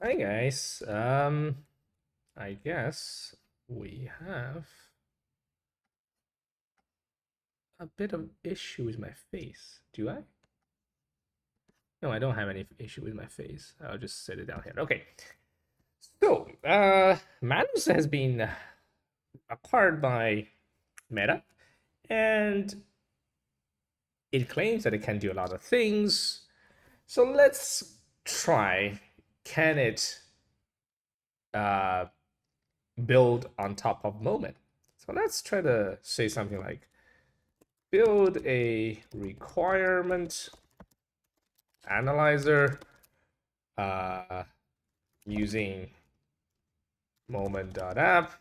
Hi guys. I guess we have a bit of issue with my face. Do I? No, I don't have any issue with my face. I'll just set it down here. Okay. So, Manus has been acquired by Meta, and it claims that it can do a lot of things. So let's try. Can it uh, build on top of Moment? So let's try to say something like build a requirement analyzer using Momen.app.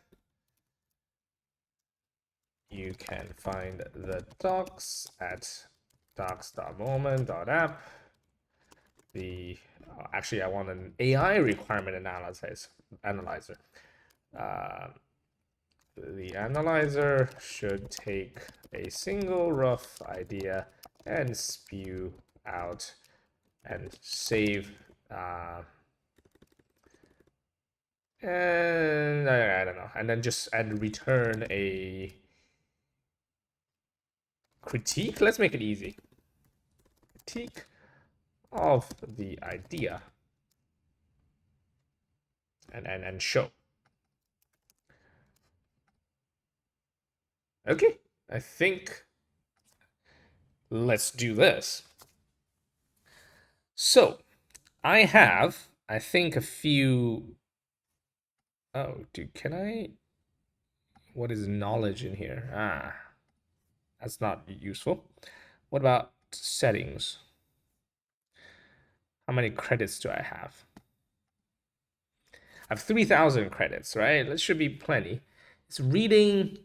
You can find the docs at docs.moment.app. The actually, I want an AI requirement analyzer. Uh, the analyzer should take a single rough idea and spew out and save and I don't know, and then just and return a critique. Let's make it easy. Critique of the idea and show. Okay, I think let's do this. So I have, I think, a few. Oh, dude, can I? What is knowledge in here? Ah, that's not useful. What about settings? How many credits do I have? I have 3,000 credits, right? That should be plenty. It's reading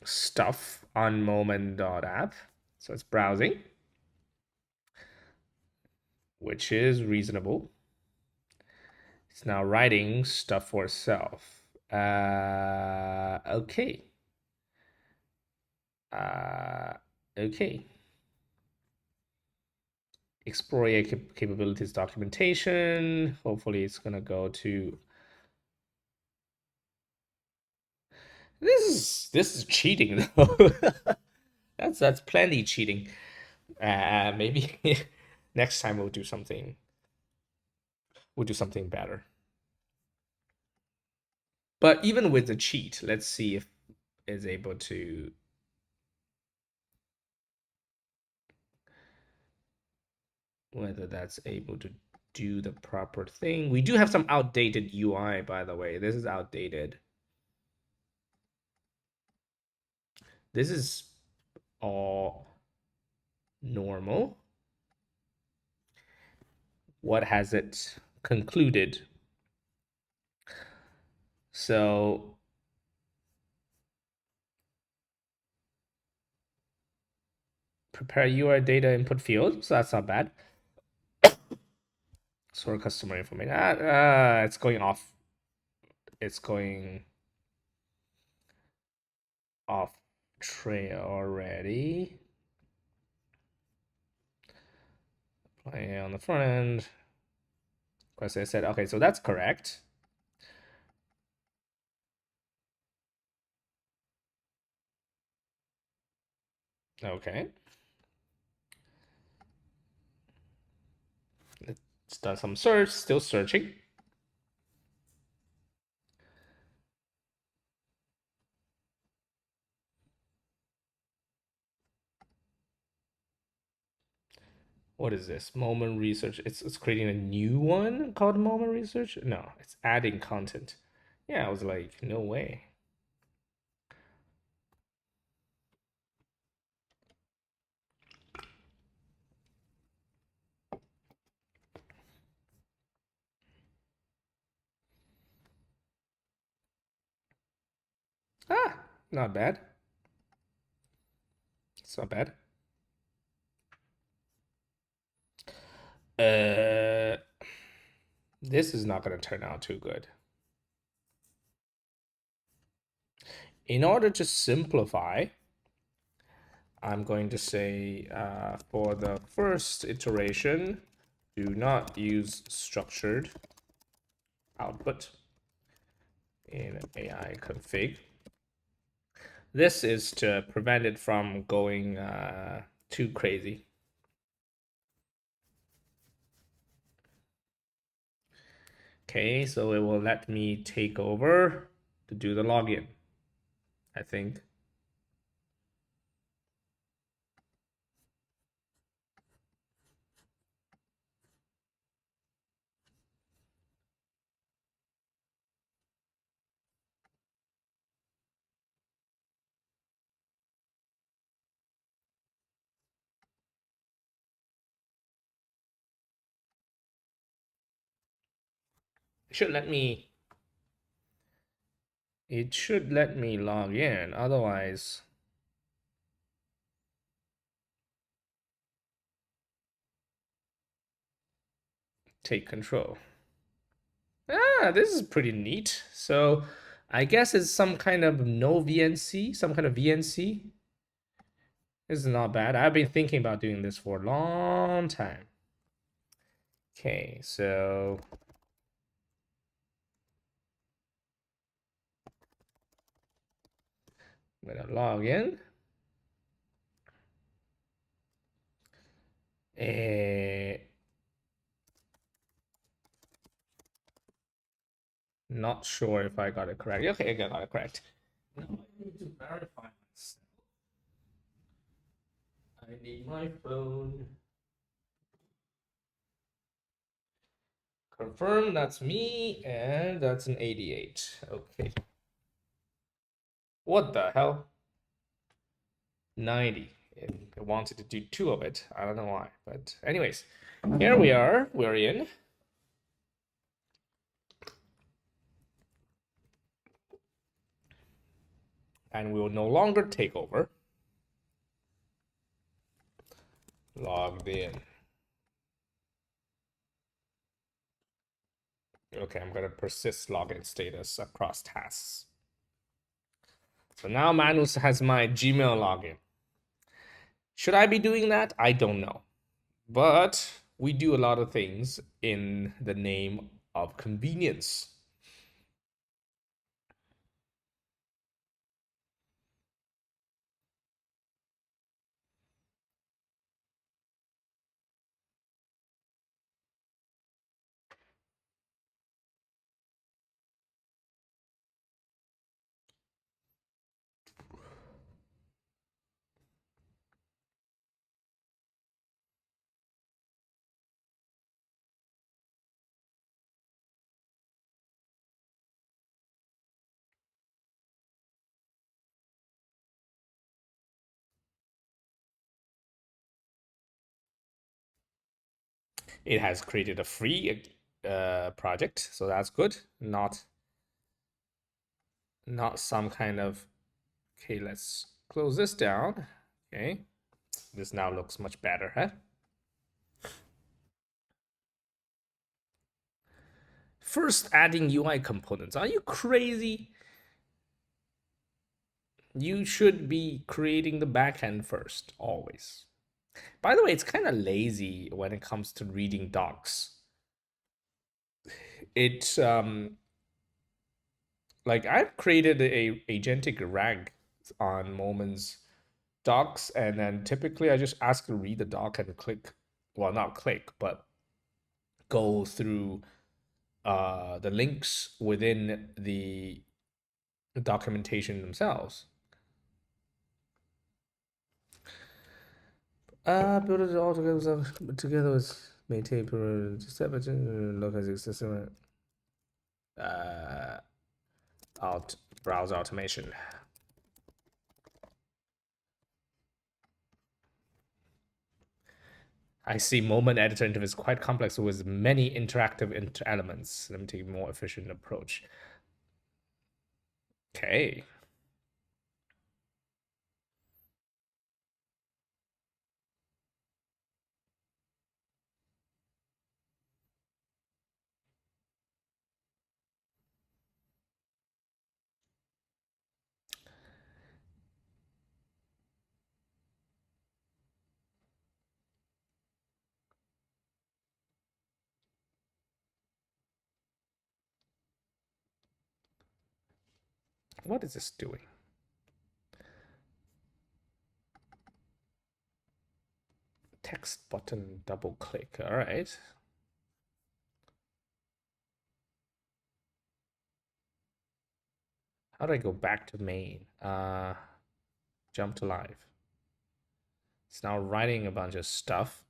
stuff on Moment.app. So it's browsing, which is reasonable. It's now writing stuff for itself. Okay. Uh, okay. Explore your capabilities documentation. Hopefully it's gonna go to this is cheating though. That's plenty cheating. Maybe next time we'll do something better. But even with the cheat, let's see if it's able to whether that's able to do the proper thing. We do have some outdated UI, by the way. This is outdated. This is all normal. What has it concluded? So prepare UI data input field. So that's not bad. Sort customer information. It's going off. It's going off trail already. Play on the front end. Of course, I said, okay, so that's correct. Okay. It's done some search, still searching. What is this? Moment research. It's creating a new one called Moment research? No, it's adding content. Yeah, I was like, no way. Ah, not bad. It's not bad. Uh, this is not going to turn out too good. In order to simplify, I'm going to say for the first iteration, do not use structured output in AI config. This is to prevent it from going too crazy. Okay, so it will let me take over to do the login, I think. It should let me log in, otherwise take control. This is pretty neat. So I guess it's some kind of no VNC, some kind of VNC. This is not bad. I've been thinking about doing this for a long time. Okay, so I'm gonna log in. Not sure if I got it correct. Okay, I got it correct. Now I need to verify myself. I need my phone. Confirm that's me, and that's an 88. Okay. What the hell? 90. It wanted to do two of it. I don't know why. But anyways, here we are. We're in. And we will no longer take over. Logged in. Okay, I'm gonna persist login status across tasks. So now Manus has my Gmail login. Should I be doing that? I don't know. But we do a lot of things in the name of convenience. It has created a free project, so that's good. Not some kind of. Okay, let's close this down. Okay, this now looks much better, huh? First, adding UI components. Are you crazy? You should be creating the backend first, always. By the way, it's kind of lazy when it comes to reading docs. It's like I've created a agentic RAG on Moments docs, and then typically I just ask to read the doc and click, well, not click, but go through the links within the documentation themselves. Build it all together with maintain localizing system uh, out browser automation. I see Moment editor interface is quite complex with many interactive elements. Let me take a more efficient approach. Okay. What is this doing? Text button, double click. All right. How do I go back to main? Jump to live. It's now writing a bunch of stuff.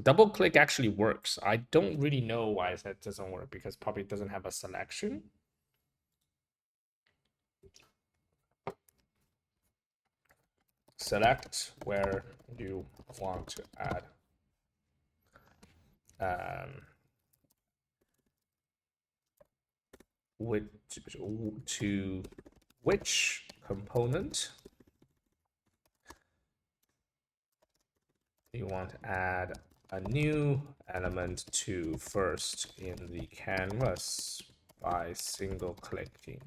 Double click actually works. I don't really know why that doesn't work because probably it doesn't have a selection. Select where you want to add. To which component you want to add a new element to first in the canvas by single clicking.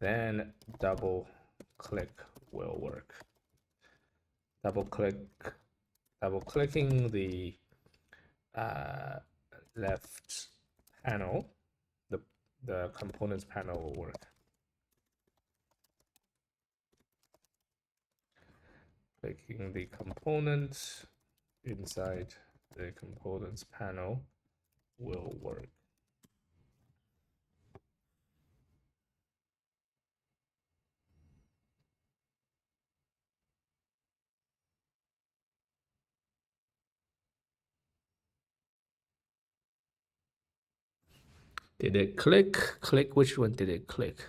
Then double click will work. Double clicking the left panel, the components panel will work. Clicking the component inside the components panel will work. Did it click? Click, which one did it click?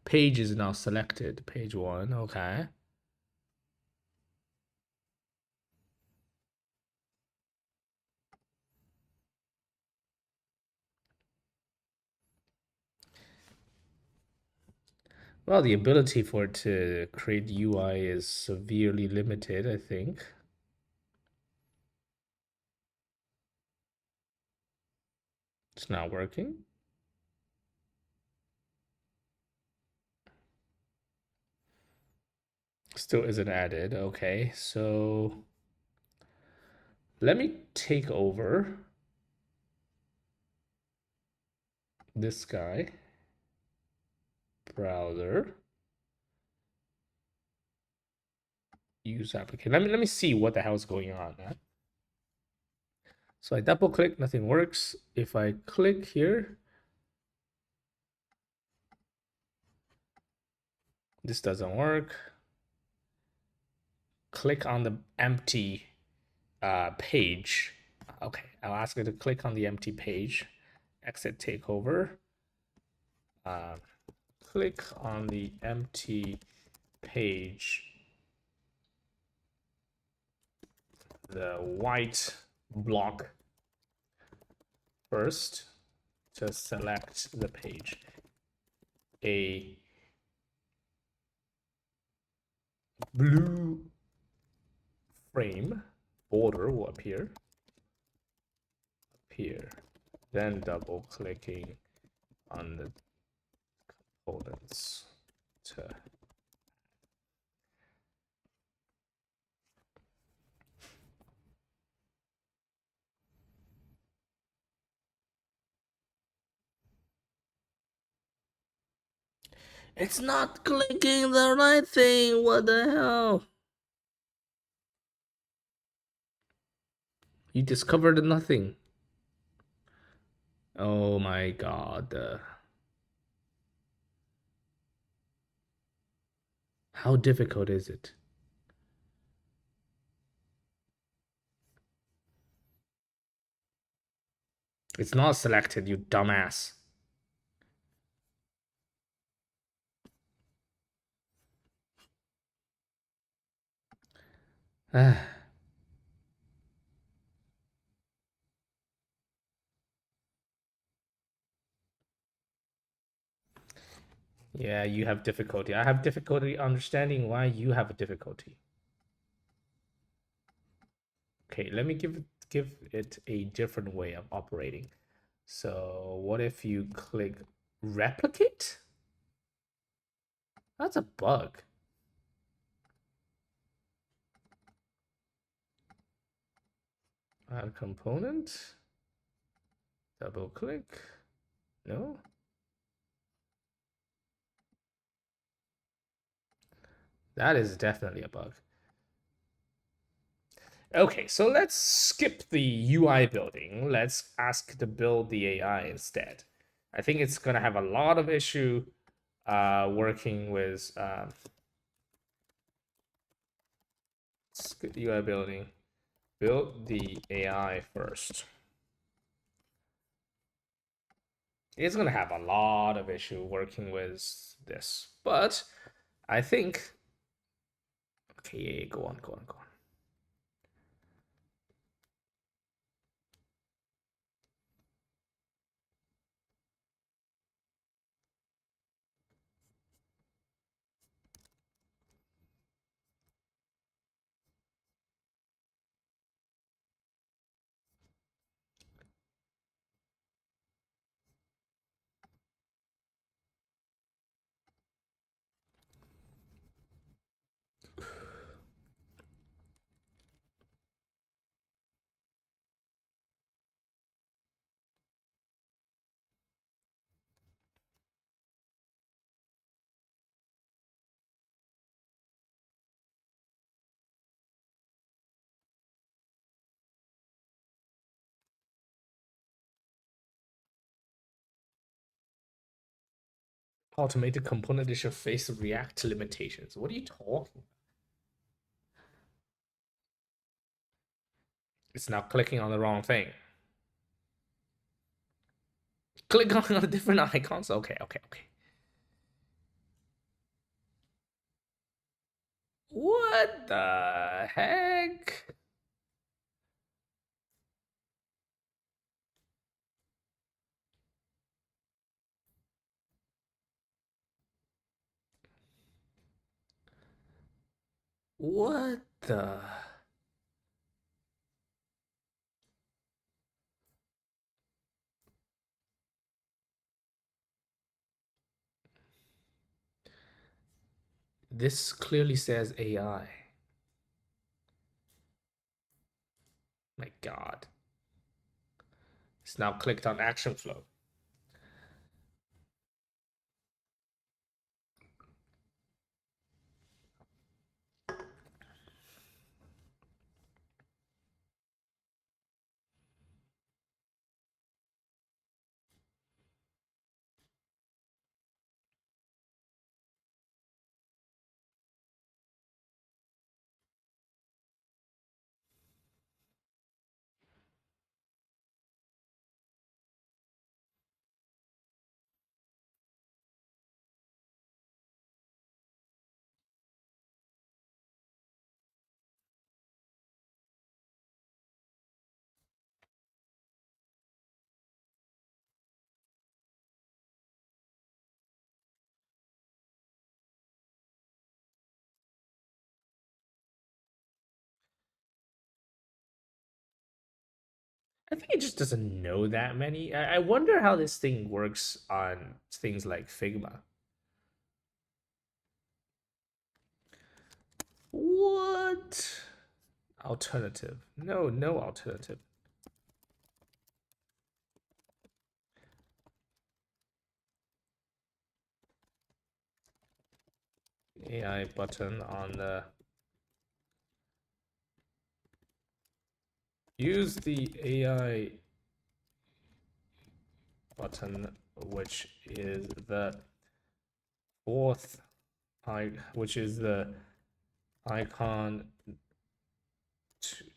Page is now selected, page 1, okay. Well, the ability for it to create UI is severely limited, I think. It's not working. Still isn't added. Okay, so let me take over this guy. Browser. Use application. Let me see what the hell is going on. So I double click, nothing works. If I click here, this doesn't work. Click on the empty page. Okay, I'll ask it to click on the empty page. Exit takeover. Click on the empty page. The white block first to select the page. A blue frame border will appear. Then double clicking on the components to it's not clicking the right thing. What the hell? You discovered nothing. Oh my god. How difficult is it? It's not selected, you dumbass. Yeah, you have difficulty. I have difficulty understanding why you have a difficulty. Okay, let me give it a different way of operating. So what if you click replicate? That's a bug. Add component. Double click. No. That is definitely a bug. Okay, so let's skip the UI building. Let's ask to build the AI instead. I think it's gonna have a lot of issue working with UI building. Build the AI first. It's gonna have a lot of issue working with this, but I think okay, go on, go on, go on. Automated component that should face React limitations. What are you talking? It's now clicking on the wrong thing. Click on a different icons. Okay, okay, okay. What the heck? What the? This clearly says AI. My God. It's now clicked on action flow. I think it just doesn't know that many. I wonder how this thing works on things like Figma. What? Alternative. No, no alternative. AI button on the. Use the AI button, which is the fourth which is the icon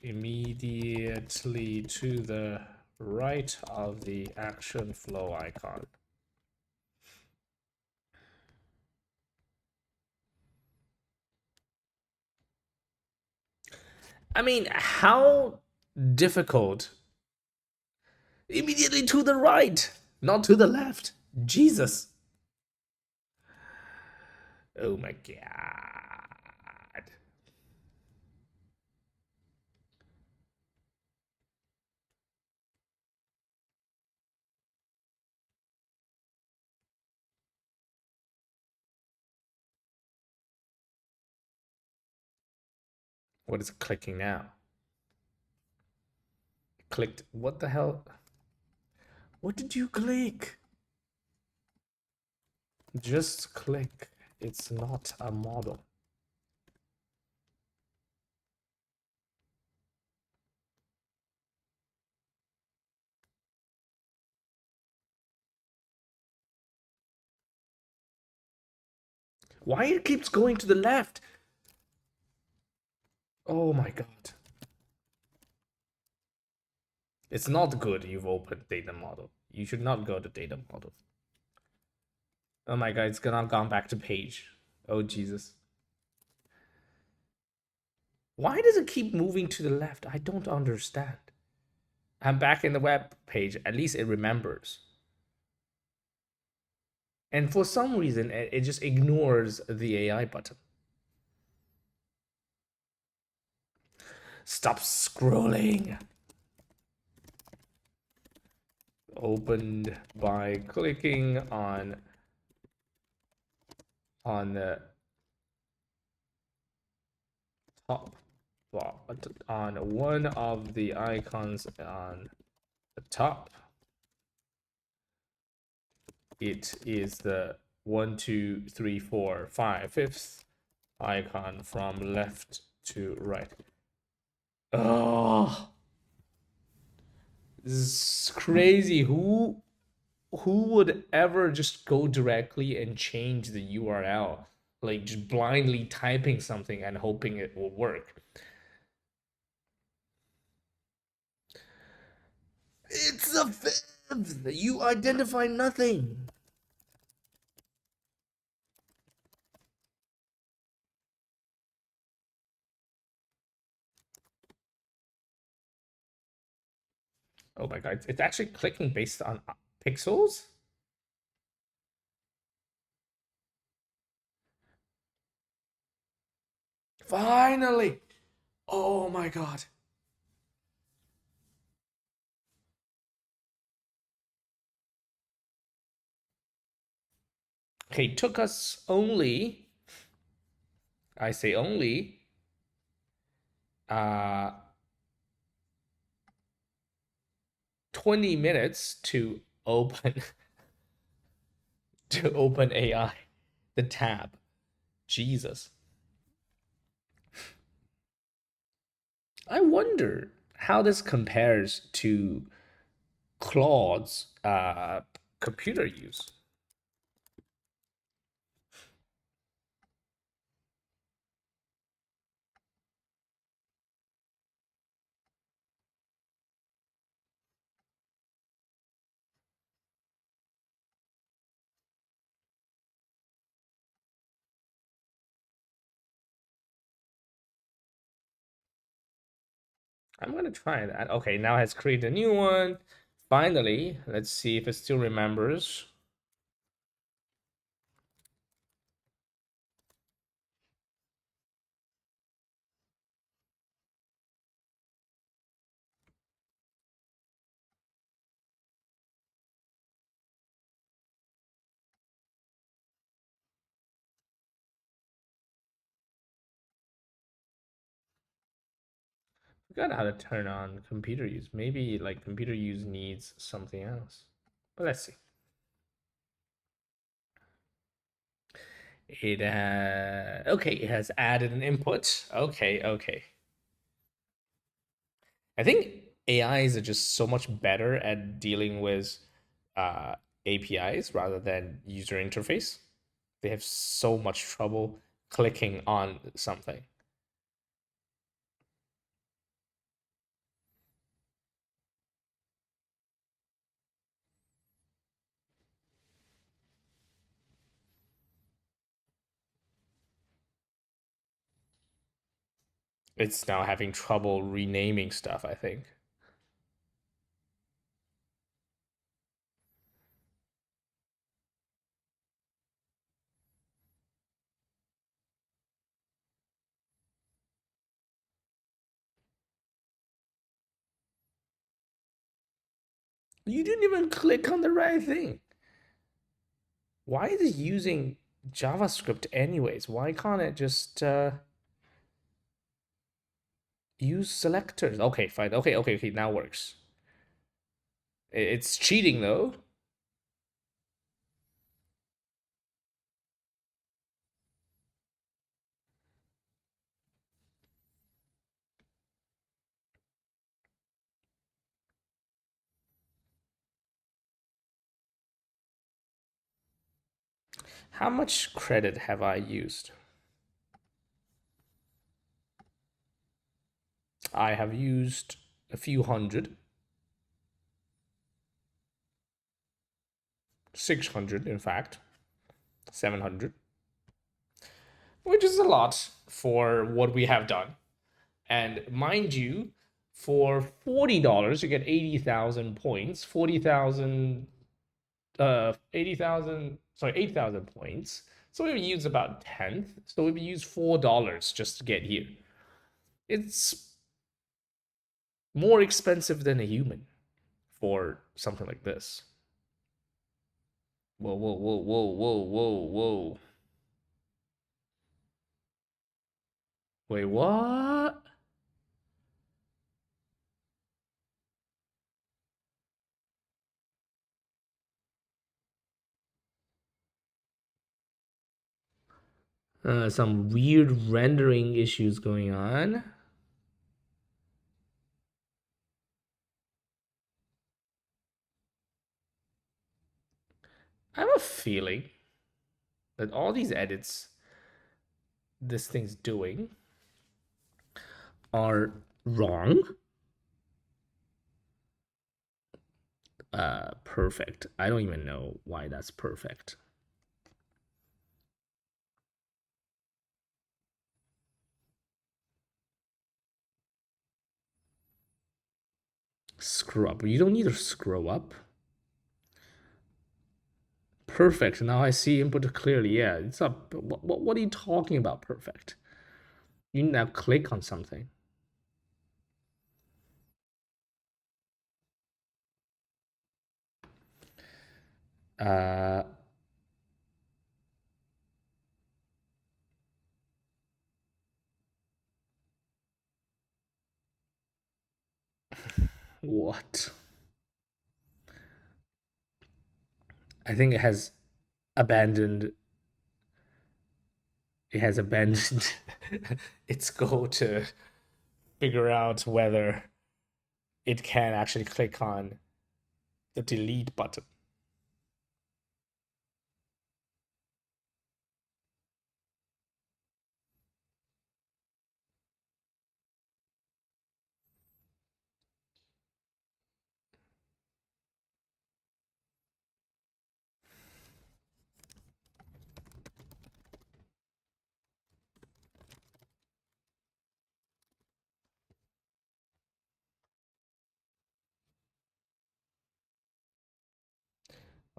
immediately to the right of the action flow icon. I mean, how difficult? Immediately to the right, not to the left. Jesus. Oh my God. What is clicking now? clicked. What the hell? What did you click? Just click. It's not a model. Why it keeps going to the left? Oh my god. It's not good you've opened data model. You should not go to data model. Oh my god, it's gone back to page. Oh Jesus. Why does it keep moving to the left? I don't understand. I'm back in the web page. At least it remembers. And for some reason, it just ignores the AI button. Stop scrolling. Opened by clicking on the top on one of the icons on the top. It is the 1, 2, 3, 4, 5, fifth icon from left to right. Oh, this is crazy. Who would ever just go directly and change the URL? Like just blindly typing something and hoping it will work. It's a fifth. You identify nothing. Oh my god, it's actually clicking based on pixels? Finally! Oh my god. Okay, it took us only, I say only, uh 20 minutes to open to open AI, the tab. Jesus. I wonder how this compares to Claude's computer use. I'm gonna try that. Okay, now it has created a new one. Finally, let's see if it still remembers. Forgot how to turn on computer use. Maybe like computer use needs something else. But let's see. It okay, it has added an input. Okay, okay. I think AIs are just so much better at dealing with APIs rather than user interface. They have so much trouble clicking on something. It's now having trouble renaming stuff, I think. You didn't even click on the right thing. Why is it using JavaScript anyways? Why can't it just use selectors? Okay, fine. Okay, okay, okay. Now works. It's cheating though. How much credit have I used? I have used a few hundred, 600 in fact, 700, which is a lot for what we have done. And mind you, for $40, you get 80,000 points, 40,000, 80,000, sorry, 8,000 points. So we use about a tenth. So we use $4 just to get here. It's more expensive than a human for something like this. Whoa, whoa, whoa, whoa, whoa, whoa, whoa. Wait, what? Some weird rendering issues going on. I have a feeling that all these edits this thing's doing are wrong. Perfect. I don't even know why that's perfect. Screw up. You don't need to screw up. Perfect. Now I see input clearly. Yeah, it's up. What are you talking about? Perfect. You now click on something. Uh, what? I think it has abandoned. It has abandoned its goal to figure out whether it can actually click on the delete button.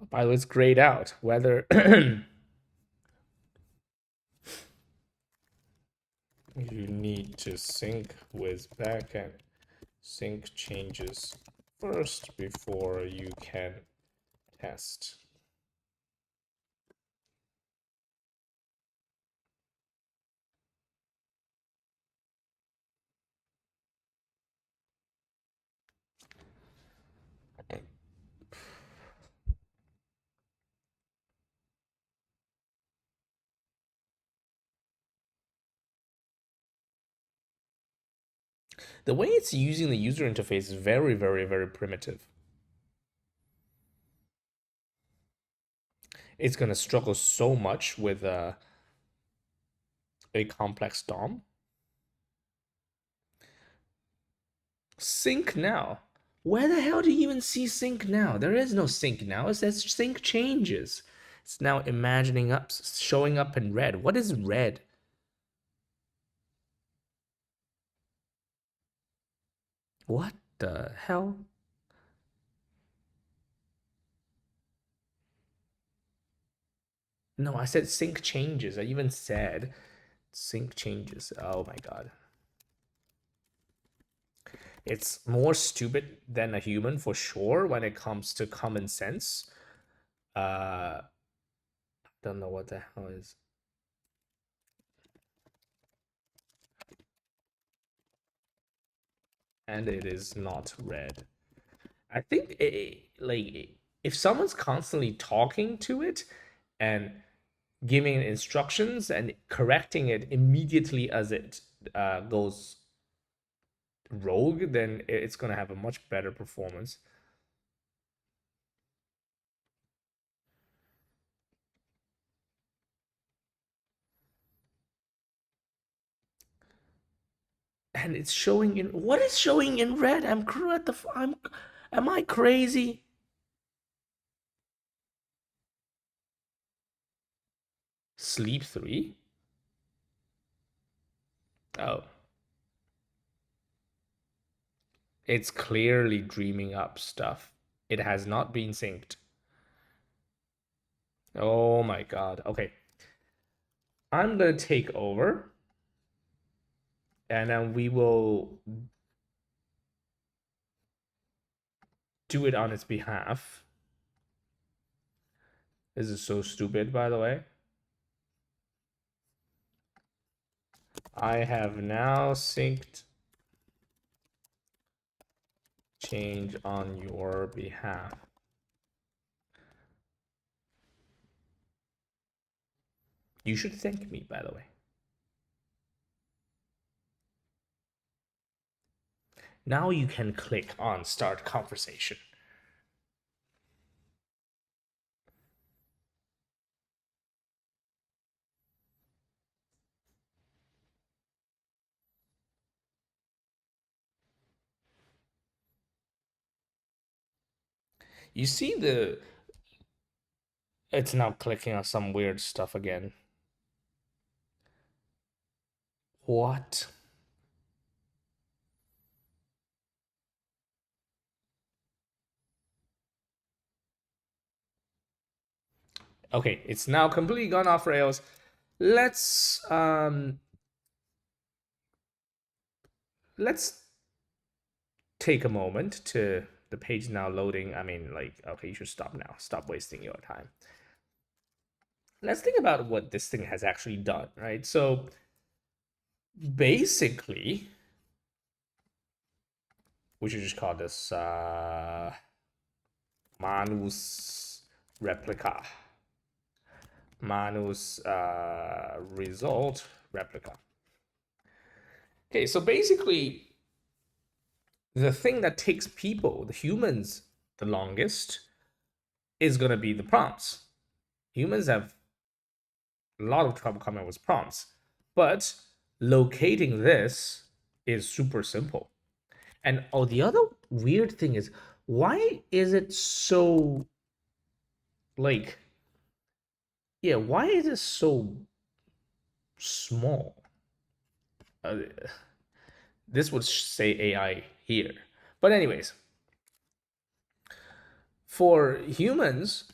By the way, it's grayed out. Whether you need to sync with backend, sync changes first before you can test. The way it's using the user interface is very, very, very primitive. It's going to struggle so much with a complex DOM. Sync now. Where the hell do you even see sync now? There is no sync now. It says sync changes. It's now imagining up, showing up in red. What is red? What the hell? No, I said sync changes. I even said sync changes. Oh my god. It's more stupid than a human for sure when it comes to common sense. Uh, don't know what the hell is. And it is not red. I think like if someone's constantly talking to it and giving it instructions and correcting it immediately as it goes rogue, then it's gonna have a much better performance. And it's showing in what is showing in red? Am I crazy? Sleep 3? Oh, it's clearly dreaming up stuff. It has not been synced. Oh my god. Okay. I'm gonna take over and then we will do it on its behalf. This is so stupid, by the way. I have now synced change on your behalf. You should thank me, by the way. Now you can click on start conversation. You see the. It's now clicking on some weird stuff again. What? Okay, it's now completely gone off rails. Let's let's take a moment to the page now loading. I mean, like, okay, you should stop now. Stop wasting your time. Let's think about what this thing has actually done, right? So basically, we should just call this Manus replica. Manus result replica. Okay, so basically, the thing that takes people, the humans, the longest is going to be the prompts. Humans have a lot of trouble coming up with prompts, but locating this is super simple. And oh, the other weird thing is, why is it so like, yeah, why is it so small? Uh, this would say AI here. But anyways, for humans,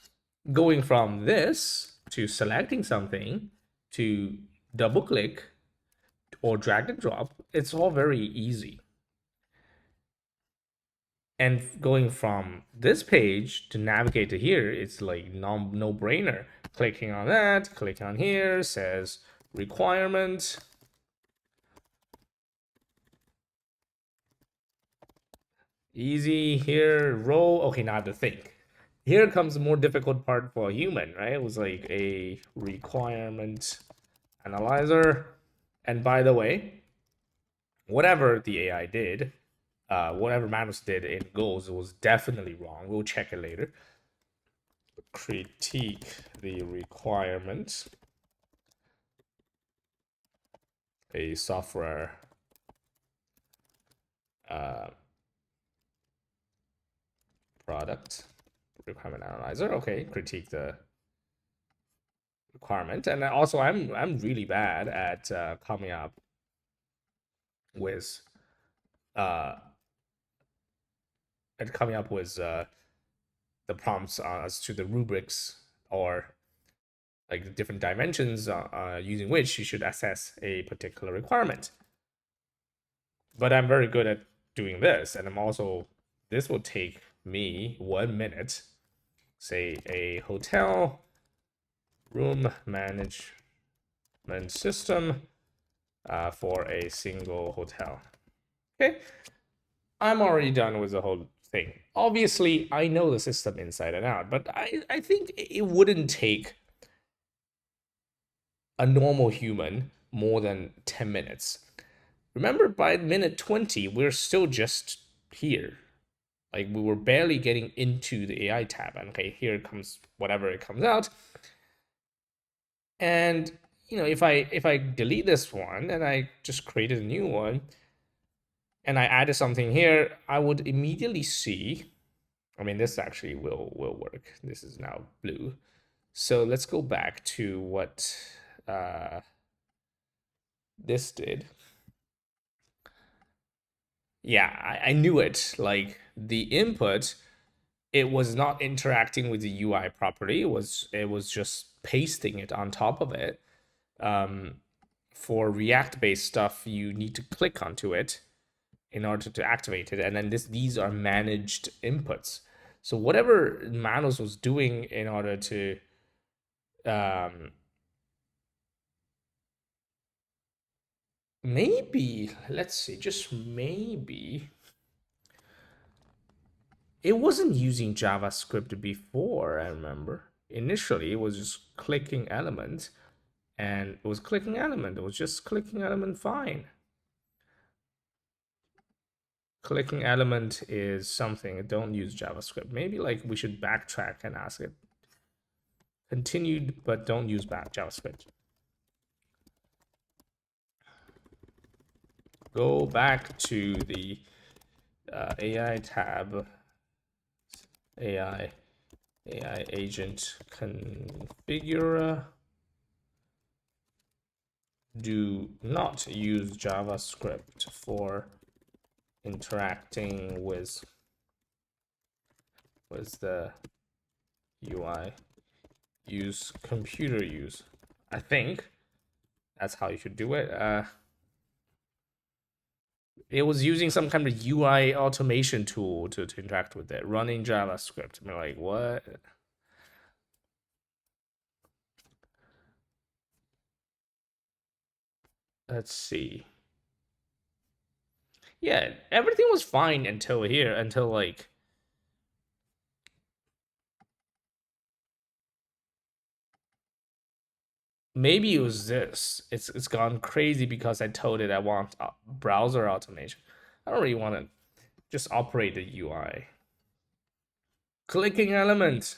going from this to selecting something to double click or drag and drop, it's all very easy. And going from this page to navigate to here, it's like no brainer. Clicking on that, click on here, says requirement. Easy here, row. Okay, now I have to think. Here comes the more difficult part for a human, right? It was like a requirement analyzer. And by the way, whatever the AI did, whatever Manus did in goals was definitely wrong. We'll check it later. Critique the requirement. A software product requirement analyzer. Okay, critique the requirement. And also, I'm really bad at coming up with uh, the prompts as to the rubrics or like the different dimensions using which you should assess a particular requirement. But I'm very good at doing this, and I'm also this will take me 1 minute. Say a hotel room management system for a single hotel. Okay, I'm already done with the whole thing. Obviously, I know the system inside and out, but I think it wouldn't take a normal human more than 10 minutes. Remember, by minute 20, we're still just here. Like, we were barely getting into the AI tab. And okay, here comes whatever it comes out. And if I delete this one and I just created a new one and I added something here, I would immediately see. I mean, this actually will work. This is now blue. So let's go back to what this did. Yeah, I knew it. Like the input, it was not interacting with the UI properly. It was just pasting it on top of it. Um, for React based stuff, you need to click onto it in order to activate it, and then these are managed inputs. So whatever Manus was doing in order to um, maybe, let's see, just maybe it wasn't using JavaScript before. I remember initially it was just clicking element, and it was clicking element. It was just clicking element fine. Clicking element is something. Don't use JavaScript. Maybe like we should backtrack and ask it. Continued, but don't use JavaScript. Go back to the AI tab, AI agent configure. Do not use JavaScript for interacting with the UI. Use computer use. I think that's how you should do it. It was using some kind of UI automation tool to interact with it, running JavaScript. I'm like, what? Let's see. Yeah, everything was fine until here, until like maybe it was this. It's gone crazy because I told it I want browser automation. I don't really want to just operate the UI. Clicking element.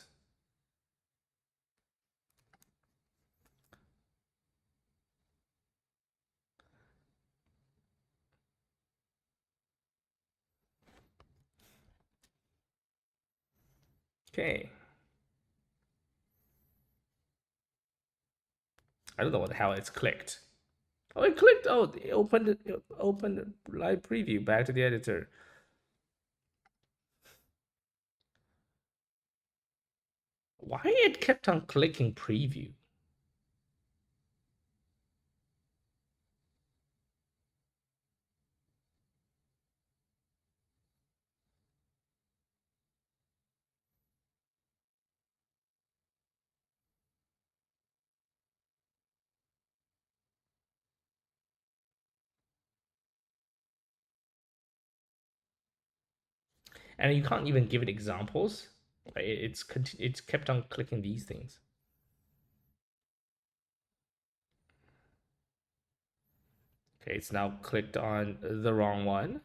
Okay. I don't know what the hell it's clicked. Oh, it clicked. Oh, it opened it. It opened the live preview. Back to the editor. Why it kept on clicking preview? And you can't even give it examples. It's kept on clicking these things. Okay, it's now clicked on the wrong one.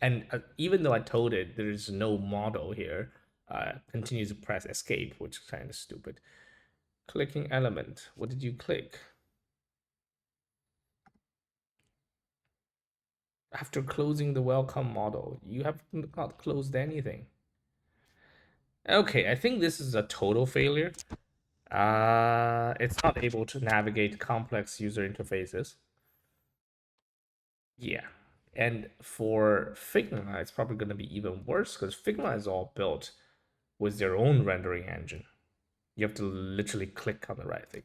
And even though I told it there's no model here, continues to press escape, which is kind of stupid. Clicking element. What did you click? After closing the welcome model, you have not closed anything. Okay, I think this is a total failure. It's not able to navigate complex user interfaces. Yeah. And for Figma, it's probably going to be even worse because Figma is all built with their own rendering engine. You have to literally click on the right thing.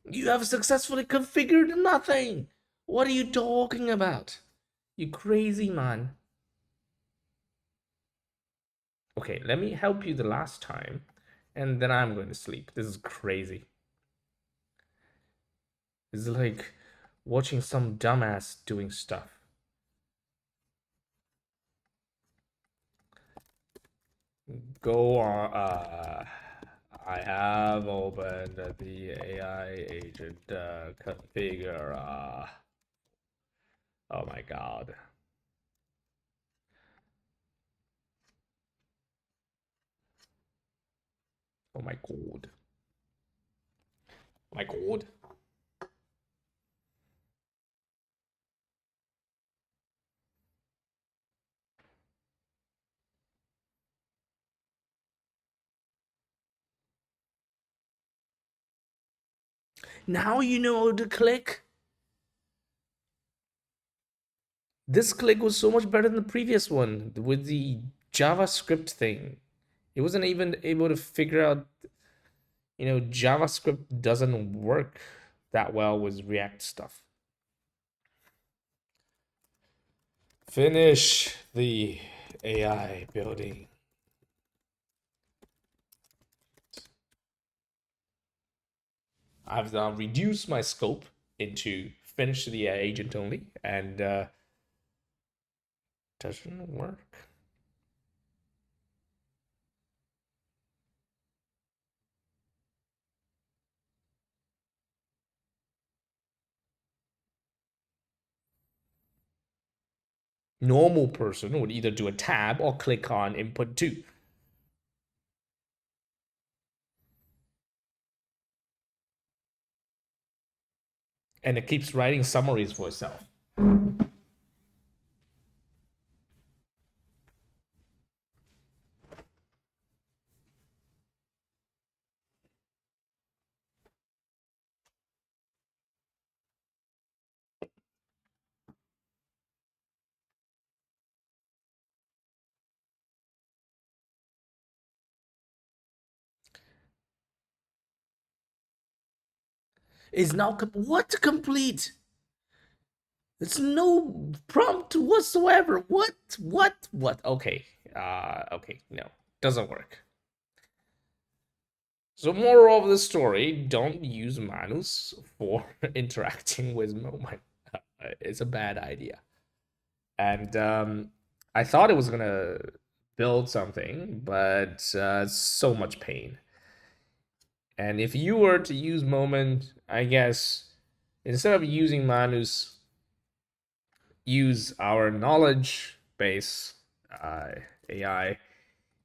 You have successfully configured nothing. What are you talking about? You crazy man. Okay, let me help you the last time, and then I'm going to sleep. This is crazy. It's like watching some dumbass doing stuff. Go on. I have opened the AI agent configure. Oh my god. Oh my god. Oh my god. Now you know the click. This click was so much better than the previous one with the JavaScript thing. It wasn't even able to figure out, JavaScript doesn't work that well with React stuff. Finish the AI building. I've reduced my scope into finish the AI agent only, and doesn't work. Normal person would either do a tab or click on input 2. And it keeps writing summaries for itself. Is now what complete? It's no prompt whatsoever. What? Okay. Okay. No, doesn't work. So, moral of the story: don't use Manus for interacting with Moment. It's a bad idea. And I thought it was gonna build something, but so much pain. And if you were to use Moment, I guess instead of using Manus, use our knowledge base AI.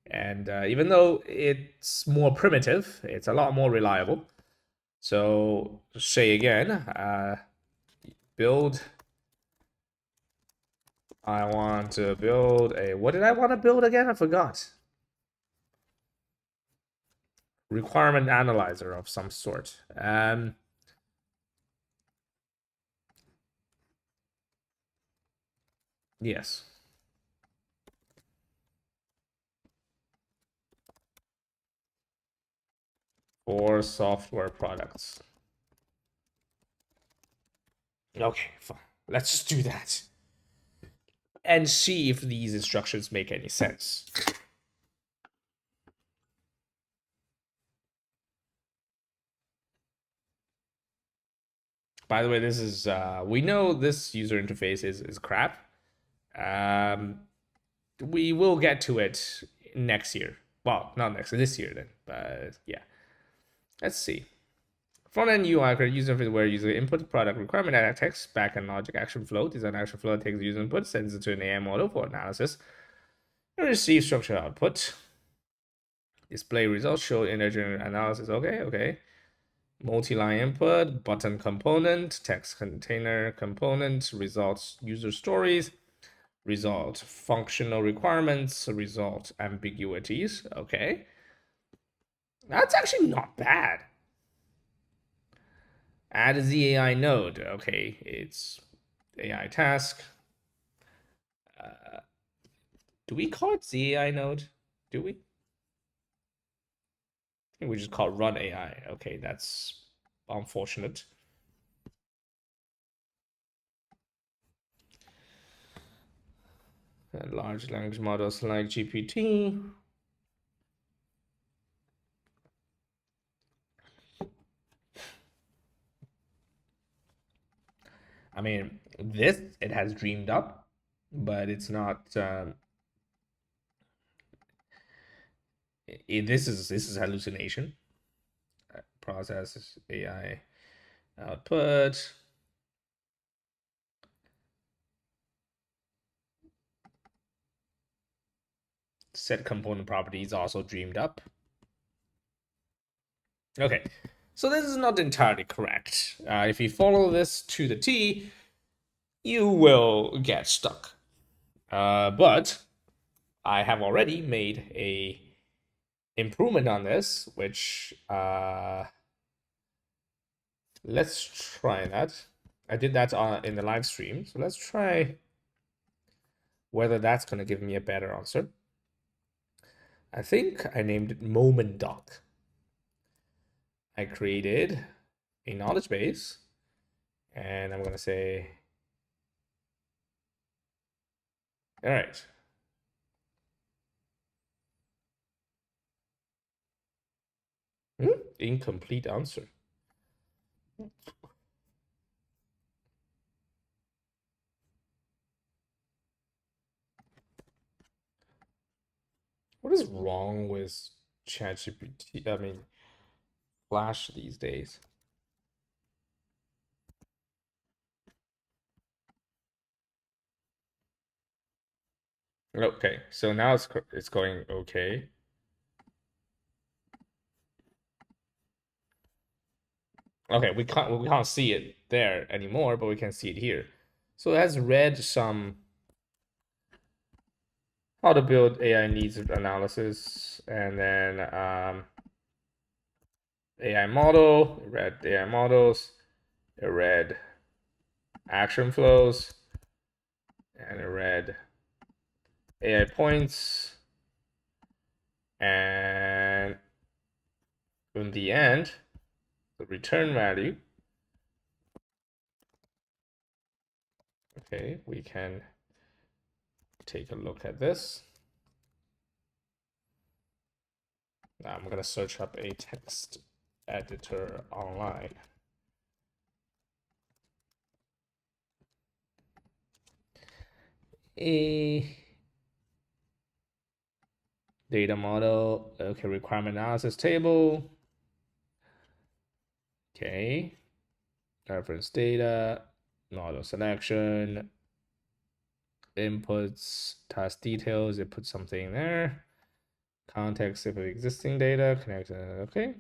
And even though it's more primitive, it's a lot more reliable. So, say again, build. I want to build a. What did I want to build again? I forgot. Requirement analyzer of some sort. Yes. For software products. Okay, fine. Let's do that. And see if these instructions make any sense. By the way, this is we know this user interface is crap. Um, we will get to it next year. Well, not next this year then, but yeah. Let's see. Front-end UI create user interface where user input product requirement data text, backend logic action flow. Design action flow takes user input, sends it to an AI model for analysis, and receive structured output. Display results show integer analysis. Okay. Multi-line input, button component, text container component, results user stories, result functional requirements, result ambiguities. Okay. That's actually not bad. Add a ZAI node. Okay, it's AI task. Do we call it ZAI node? Do we? I think we just call it run AI. Okay, that's unfortunate. And large language models like GPT. I mean, this it has dreamed up, but it's not. This is hallucination. Process AI output. Set component properties also dreamed up. Okay, so this is not entirely correct. If you follow this to the T, you will get stuck. But I have already made a improvement on this, which let's try that. I did that in the live stream, so let's try whether that's going to give me a better answer. I think I named it Momen.app. I created a knowledge base, and I'm going to say, all right, incomplete answer. What is wrong with ChatGPT? I mean, Flash these days. Okay, so now it's going okay. Okay, we can't see it there anymore, but we can see it here. So it has read some how to build AI needs analysis, and then AI model, it read AI models, it read action flows, and it read AI points, and in the end, the return value. Okay, we can take a look at this. Now I'm gonna search up a text editor online. A data model, okay, requirement analysis table. Okay, reference data, model selection, inputs, task details, it puts something there. Context of existing data, connect, okay.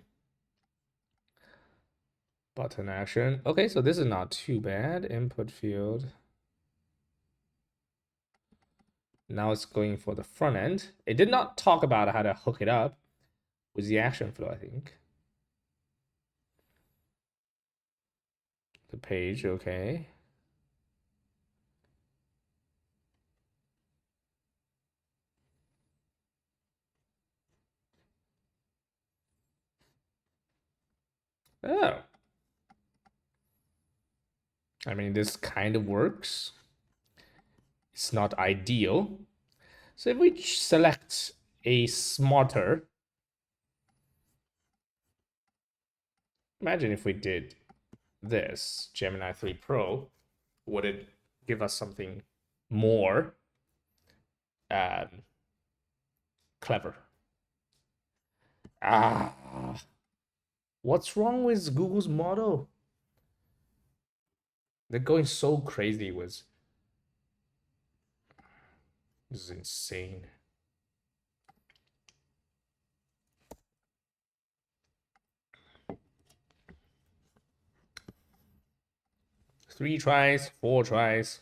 Button action. Okay, so this is not too bad. Input field. Now it's going for the front end. It did not talk about how to hook it up with the action flow, I think. The page, okay. Oh. I mean, this kind of works. It's not ideal. So if we select a smarter, imagine if we did this, Gemini 3 Pro, would it give us something more um, clever? What's wrong with Google's model? They're going so crazy with this is insane. Three tries, four tries.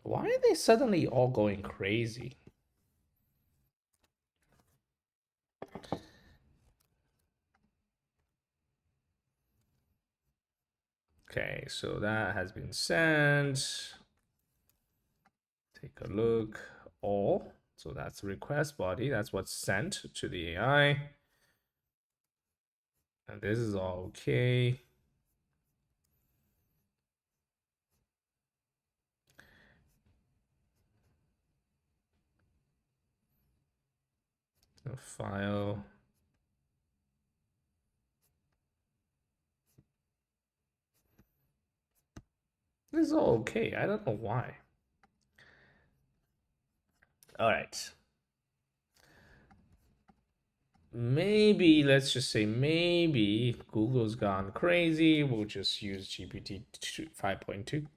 Why are they suddenly all going crazy? Okay, so that has been sent. Take a look. All. So that's the request body. That's what's sent to the AI. And this is all okay. A file. This is all okay. I don't know why. All right. Maybe, let's just say, maybe Google's gone crazy. We'll just use GPT 5.2.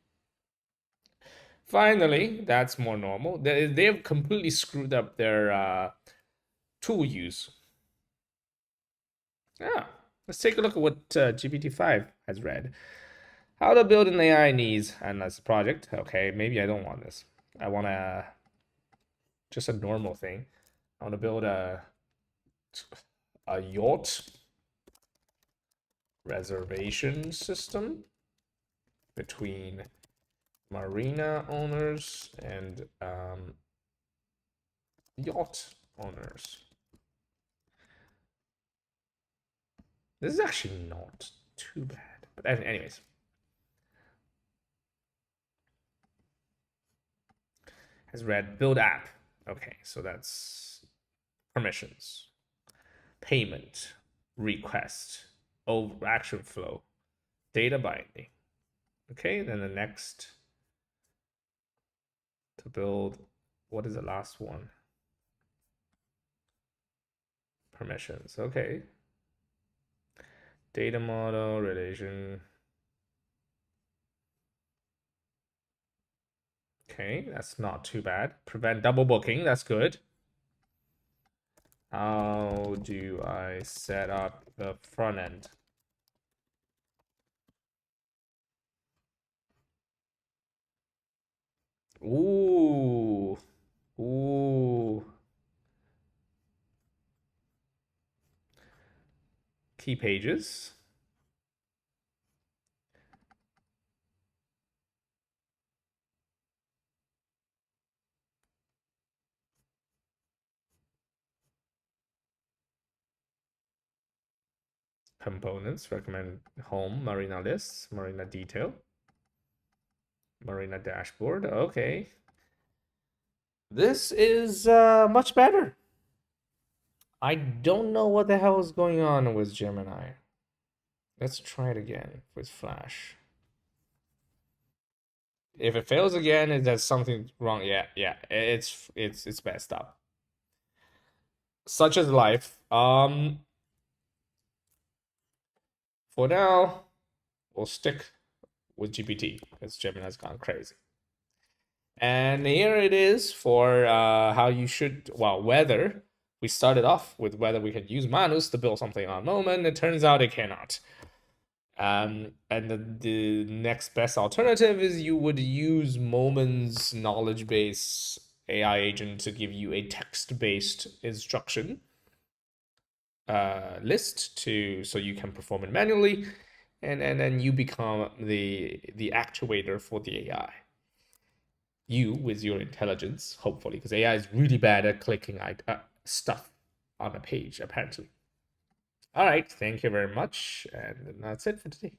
Finally, that's more normal. They've completely screwed up their tool use. Yeah, let's take a look at what GPT-5 has read. How to build an AI needs, and that's a project. Okay, maybe I don't want this. I want just a normal thing. I want to build a yacht reservation system between marina owners and yacht owners. This is actually not too bad. But anyways. Has read build app. Okay, so that's permissions, payment, request, action flow, data binding. Okay, then the next to build, what is the last one? Permissions. Okay. Data model, relation. Okay, that's not too bad. Prevent double booking. That's good. How do I set up the front end? Ooh. Ooh. Key pages. Components, recommend home, marina lists, marina detail, marina dashboard. Okay. This is much better. I don't know what the hell is going on with Gemini. Let's try it again with Flash. If it fails again, there's something wrong. Yeah, it's messed up. Such as life. For now, we'll stick with GPT because Gemini's gone crazy. And here it is for how you should, well, whether we started off with whether we can use Manus to build something on Moment. It turns out it cannot. And the next best alternative is you would use Moment's knowledge base AI agent to give you a text-based instruction list so you can perform it manually, and then you become the actuator for the AI. You with your intelligence, hopefully, because AI is really bad at clicking stuff on a page, apparently. All right, thank you very much, and that's it for today.